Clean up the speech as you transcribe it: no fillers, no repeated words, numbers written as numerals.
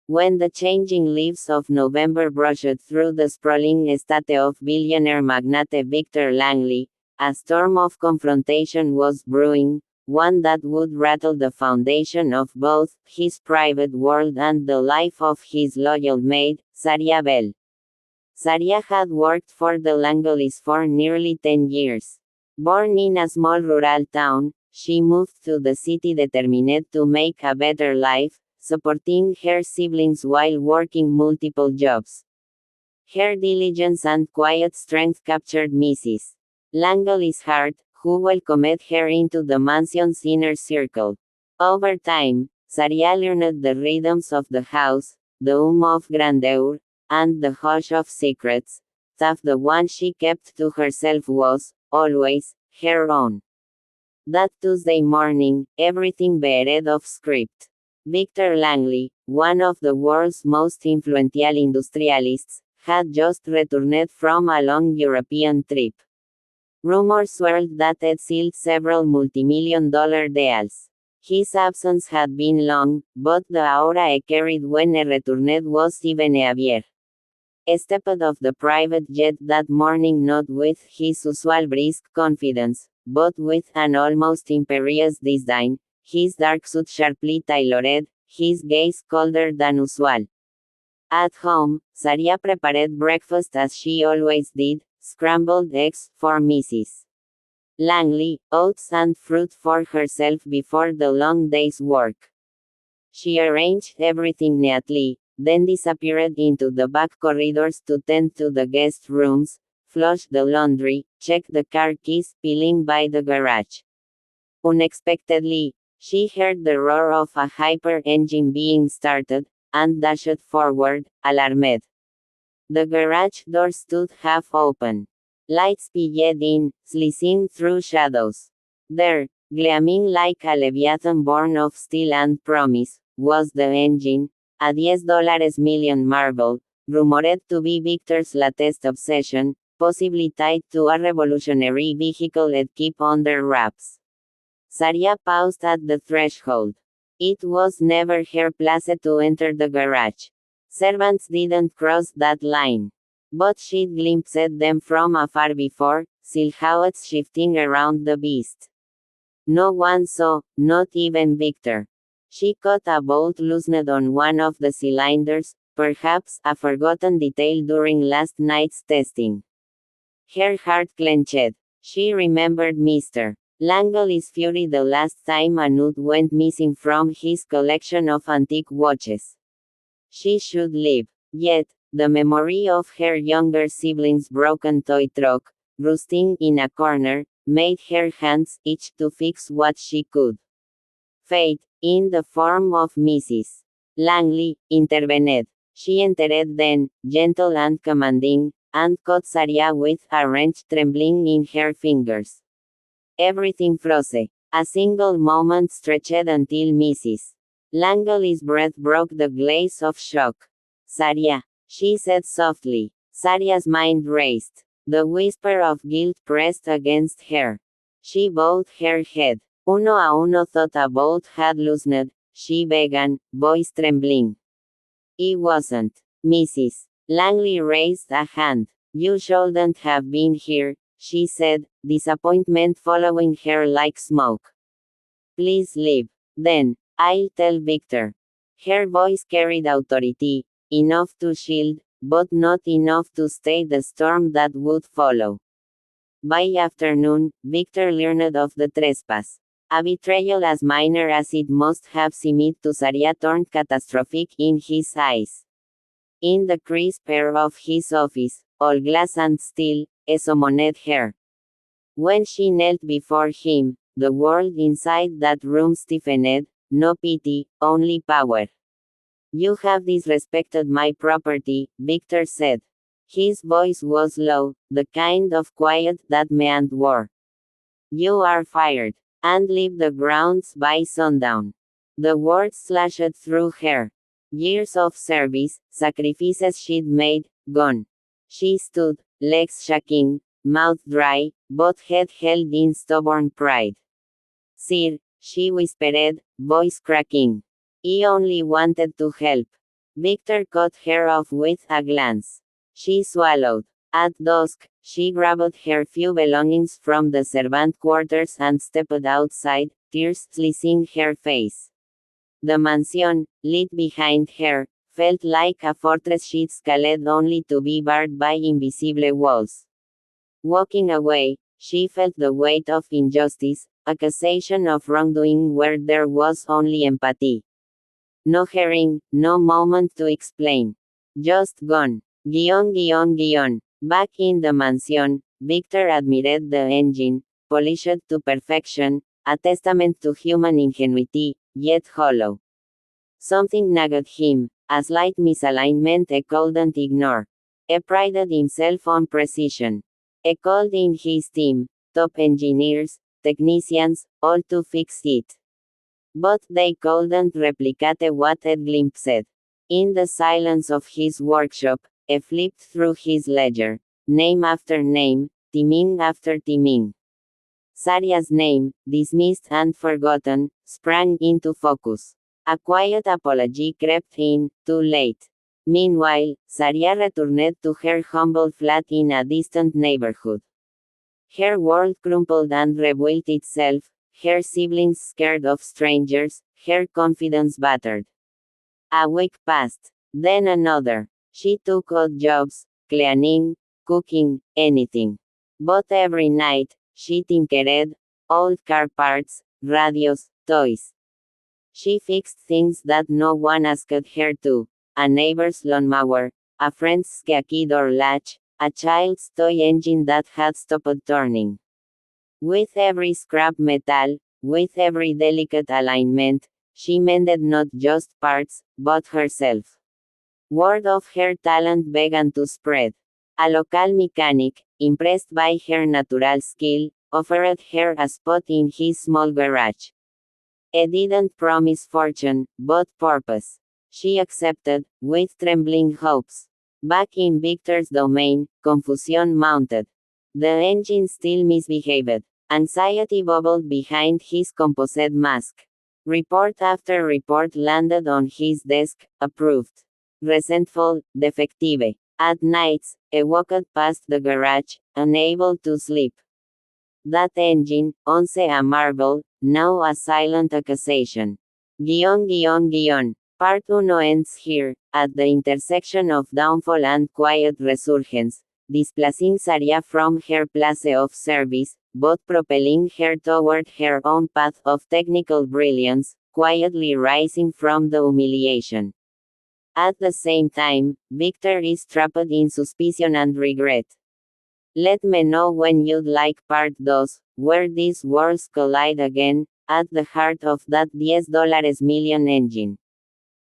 When the changing leaves of November brushed through the sprawling estate of billionaire magnate Victor Langley, a storm of confrontation was brewing, one that would rattle the foundation of both his private world and the life of his loyal maid, Zariah Bell. Zariah had worked for the Langleys for nearly 10 years. Born in a small rural town, she moved to the city determined to make a better life, supporting her siblings while working multiple jobs. Her diligence and quiet strength captured Mrs. Langley's heart, who welcomed her into the mansion's inner circle. Over time, Zariah learned the rhythms of the house, the of grandeur, and the hush of secrets, that the one she kept to herself was, always, her own. That Tuesday morning, everything veered off script. Victor Langley, one of the world's most influential industrialists, had just returned from a long European trip. Rumors swirled that it sealed several multimillion-dollar deals. His absence had been long, but the aura he carried when he returned was even heavier. He stepped off the private jet that morning not with his usual brisk confidence, but with an almost imperious disdain, his dark suit sharply tailored, his gaze colder than usual. At home, Zariah prepared breakfast as she always did, scrambled eggs for Mrs. Langley, oats and fruit for herself before the long day's work. She arranged everything neatly, then disappeared into the back corridors to tend to the guest rooms, flush the laundry, check the car keys peeling by the garage. Unexpectedly, she heard the roar of a hyper engine being started, and dashed forward, alarmed. The garage door stood half open. Lights peeked in, slicing through shadows. There, gleaming like a leviathan born of steel and promise, was the engine, a $10 million marvel, rumored to be Victor's latest obsession, possibly tied to a revolutionary vehicle he'd keep under wraps. Zariah paused at the threshold. It was never her place to enter the garage. Servants didn't cross that line. But she'd glimpsed them from afar before, silhouettes shifting around the beast. No one saw, not even Victor. She caught a bolt loosened on one of the cylinders, perhaps a forgotten detail during last night's testing. Her heart clenched. She remembered Mr. Langley's fury the last time a nut went missing from his collection of antique watches. She should leave. Yet, the memory of her younger sibling's broken toy truck, rusting in a corner, made her hands itch to fix what she could. Fate, in the form of Mrs. Langley, intervened. She entered then, gentle and commanding, and caught Zariah with a wrench trembling in her fingers. Everything froze. A single moment stretched until Mrs. Langley's breath broke the glaze of shock. Zariah, she said softly. Zariah's mind raced. The whisper of guilt pressed against her. She bowed her head. Uno a uno thought a bolt had loosened, she began, voice trembling. It wasn't. Mrs. Langley raised a hand. You shouldn't have been here, she said, disappointment following her like smoke. Please leave. Then, I'll tell Victor. Her voice carried authority, enough to shield, but not enough to stay the storm that would follow. By afternoon, Victor learned of the trespass. A betrayal as minor as it must have seemed to Zariah turned catastrophic in his eyes. In the crisp air of his office, all glass and steel, he summoned her. When she knelt before him, the world inside that room stiffened, no pity, only power. You have disrespected my property, Victor said. His voice was low, the kind of quiet that meant war. You are fired. And leave the grounds by sundown. The words slashed through her. Years of service, sacrifices she'd made, gone. She stood, legs shaking, mouth dry, but head held in stubborn pride. Sir, she whispered, voice cracking. I only wanted to help. Victor cut her off with a glance. She swallowed. At dusk, she grabbed her few belongings from the servant quarters and stepped outside, tears slicing her face. The mansion, lit behind her, felt like a fortress she scaled only to be barred by invisible walls. Walking away, she felt the weight of injustice, accusation of wrongdoing where there was only empathy. No hearing, no moment to explain. Just gone. ___. Back in the mansion, Victor admired the engine, polished to perfection, a testament to human ingenuity, yet hollow. Something nagged him, a slight misalignment he couldn't ignore. He prided himself on precision. He called in his team, top engineers, technicians, all to fix it. But they couldn't replicate what he glimpsed. In the silence of his workshop, he flipped through his ledger, name after name, timing after timing. Zariah's name, dismissed and forgotten, sprang into focus. A quiet apology crept in, too late. Meanwhile, Zariah returned to her humble flat in a distant neighborhood. Her world crumpled and rebuilt itself, her siblings scared of strangers, her confidence battered. A week passed. Then another. She took odd jobs, cleaning, cooking, anything. But every night, she tinkered, old car parts, radios, toys. She fixed things that no one asked her to. A neighbor's lawnmower, a friend's ski door latch, a child's toy engine that had stopped turning. With every scrap metal, with every delicate alignment, she mended not just parts, but herself. Word of her talent began to spread. A local mechanic, impressed by her natural skill, offered her a spot in his small garage. He didn't promise fortune, but purpose. She accepted, with trembling hopes. Back in Victor's domain, confusion mounted. The engine still misbehaved. Anxiety bubbled behind his composite mask. Report after report landed on his desk, approved. Resentful, defective. At nights, he walked past the garage, unable to sleep. That engine, once a marvel, now a silent accusation. ___. Part 1 ends here, at the intersection of downfall and quiet resurgence, displacing Zariah from her place of service, but propelling her toward her own path of technical brilliance, quietly rising from the humiliation. At the same time, Victor is trapped in suspicion and regret. Let me know when you'd like part 2, where these worlds collide again, at the heart of that $10 million engine.